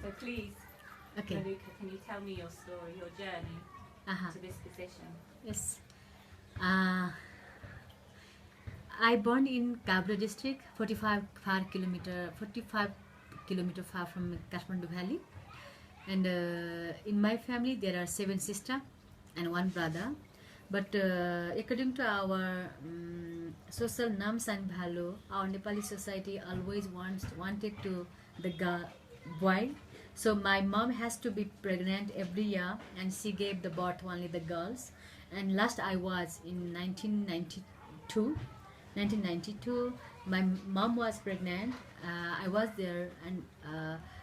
So please, Okay. Maluka, can you tell me your story, your journey to this position? Yes. I born in Kabra district, 45 kilometer far from Kathmandu Valley. And in my family, there are 7 sisters and 1 brother. But according to our social norms and value, our Nepali society always wanted to the boy. So my mom has to be pregnant every year, and she gave the birth only the girls. And last I was in 1992. My mom was pregnant. I was there, and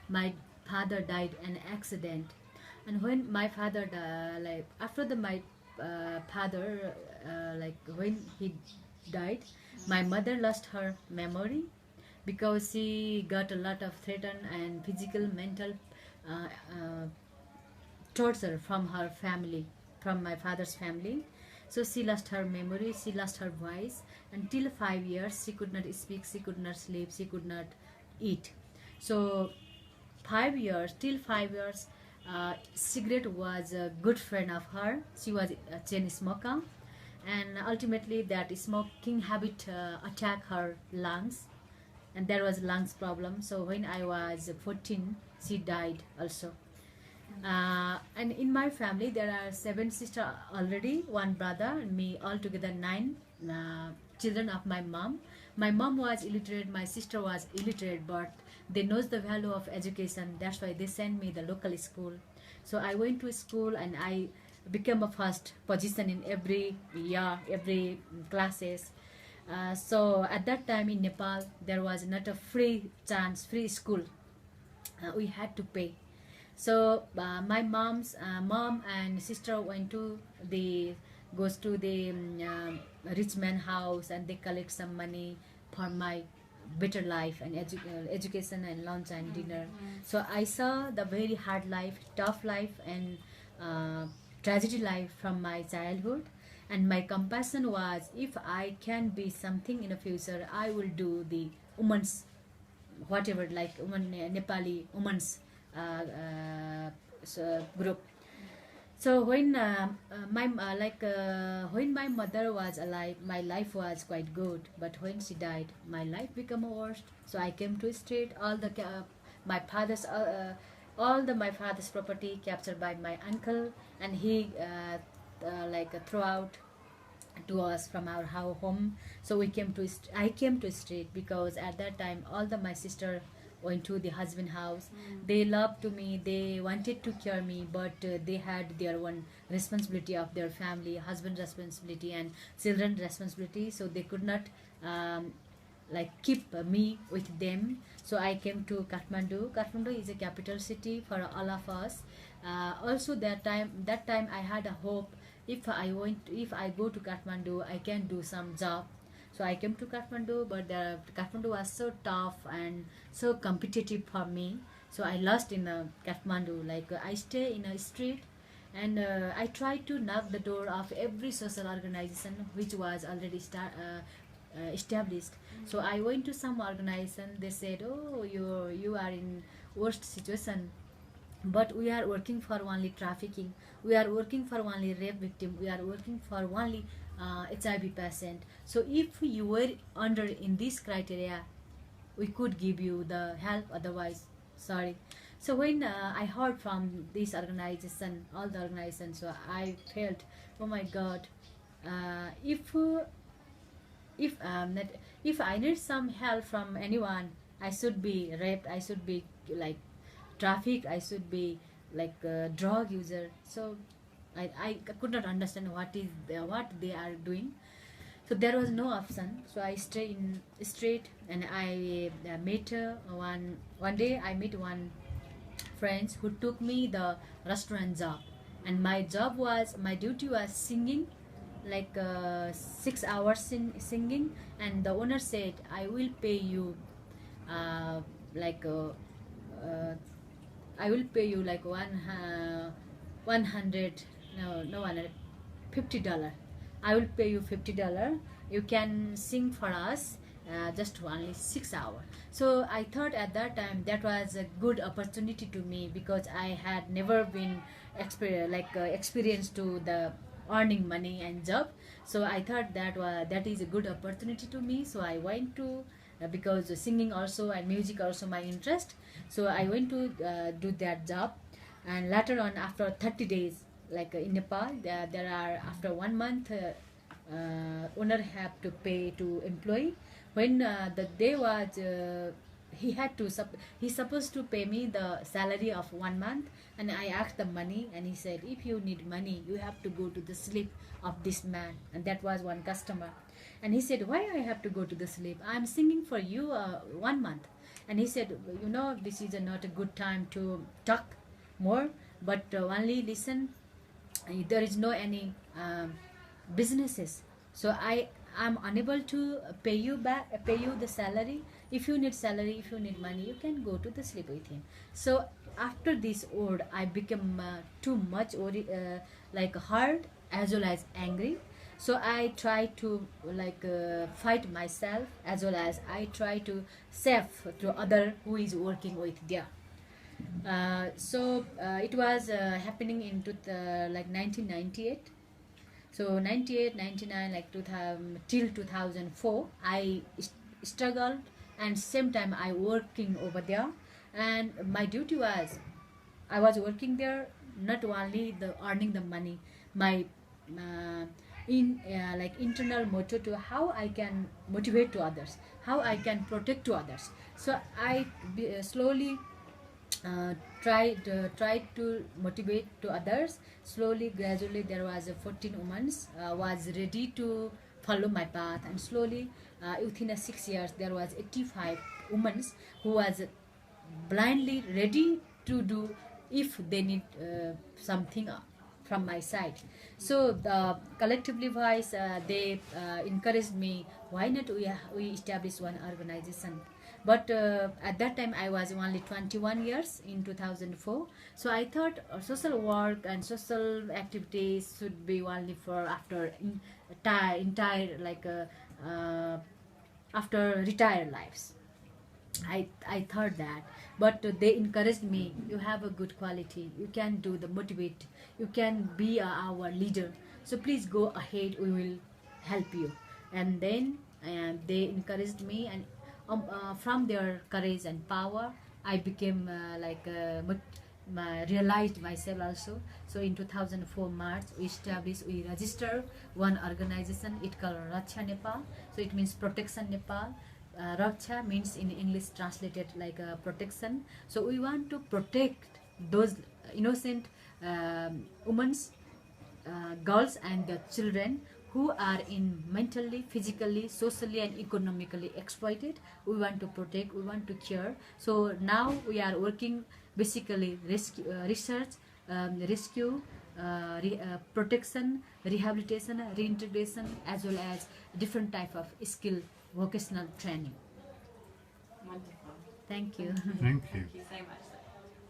my father died in an accident. And when my father like after the my father like when he died, my mother lost her memory because she got a lot of threaten and physical mental uh, uh, torture from her family, from my father's family. So she lost her memory, she lost her voice. Until 5 years, she could not speak, she could not sleep, she could not eat. So 5 years, till 5 years, cigarette was a good friend of her. She was a chain smoker, and ultimately that smoking habit attacked her lungs, and there was lungs problem. So when I was 14, she died also. And in my family there are 7 sisters already, 1 brother, and me, altogether 9 children of my mom. My mom was illiterate, my sister was illiterate, but they knows the value of education. That's why they sent me the local school. So I went to school and I became a first position in every year, every classes. So at that time in Nepal there was not a free chance, free school. We had to pay. So my mom and sister went to the goes to the rich man house, and they collect some money for my better life and education and lunch and dinner. So I saw the very hard life, tough life, and uh, tragedy life from my childhood. And my compassion was, if I can be something in the future, I will do the women's whatever, like women, Nepali women's group. So when when my mother was alive, my life was quite good. But when she died, my life became worse. So I came to street. My father's my father's property captured by my uncle, and he threw out to us from our home. So I came to street because at that time all the my sister went to the husband house. They loved to me, they wanted to cure me, but they had their own responsibility of their family, husband responsibility and children responsibility, so they could not keep me with them. So I came to Kathmandu is a capital city for all of us. Also that time I had a hope, if I go to Kathmandu I can do some job. So I came to Kathmandu, but Kathmandu was so tough and so competitive for me. So I lost in Kathmandu. I stay in a street, and I tried to knock the door of every social organization which was already established. So I went to some organization. They said, "Oh, you are in worst situation, but we are working for only trafficking, we are working for only rape victim, we are working for only HIV patient. So if you were under in this criteria, we could give you the help, otherwise sorry." So when I heard from this organization, all the organizations, so I felt, oh my god, if that if I need some help from anyone, I should be raped, I should be like traffic, I should be like a drug user. So I could not understand what they are doing. So there was no option. So I stay in street, and I met one day I met one friends who took me the restaurant job. And my duty was singing, 6 hours singing. And the owner said, I will pay you uh, like uh, I will pay you like 100, no 100, $50. I will pay you $50. You can sing for us, just only 6 hours. So I thought at that time that was a good opportunity to me, because I had never been experienced to the earning money and job. So I thought that is a good opportunity to me. So I went to because singing also and music also my interest. So I went to do that job. And later on, after 30 days, in Nepal, there are after 1 month, owner have to pay to employee. When the day was he's supposed to pay me the salary of 1 month. And I asked the money, and he said, if you need money, you have to go to the sleep of this man. And that was one customer. And he said, why I have to go to the sleep? I'm singing for you 1 month. And he said, this is not a good time to talk more, but only listen. There is no any businesses, so I am unable to pay you the salary. If you need salary, if you need money, you can go to the sleep with him. So after this word, I became too much hard as well as angry. So I try to fight myself, as well as I try to save to other who is working with there. It was happening in 1998. So 98, 99, like 2000 till 2004, I struggled, and same time I working over there. And my duty was, I was working there, not only the earning the money, my internal motto to how I can motivate to others, how I can protect to others. So I slowly tried to motivate to others. Slowly, gradually, there was a 14 women was ready to follow my path, and slowly, within 6 years, there was 85 women who was blindly ready to do if they need something from my side. So the collectively voice, they encouraged me, why not we establish one organization. But at that time I was only 21 years in 2004. So I thought social work and social activities should be only for after entire after retired lives. I thought that, but they encouraged me, you have a good quality, you can do the motivate, you can be our leader, so please go ahead, we will help you. And then they encouraged me, and from their courage and power, I became realized myself also. So in 2004 March, we registered one organization, it called Raksha Nepal. So it means Protection Nepal. Raksha means in English translated like protection. So we want to protect those innocent women, girls and the children who are in mentally, physically, socially and economically exploited. We want to protect, we want to cure. So now we are working basically research, rescue, protection, rehabilitation, reintegration, as well as different type of skill vocational training. Wonderful. Thank you. Thank you. Thank you so much.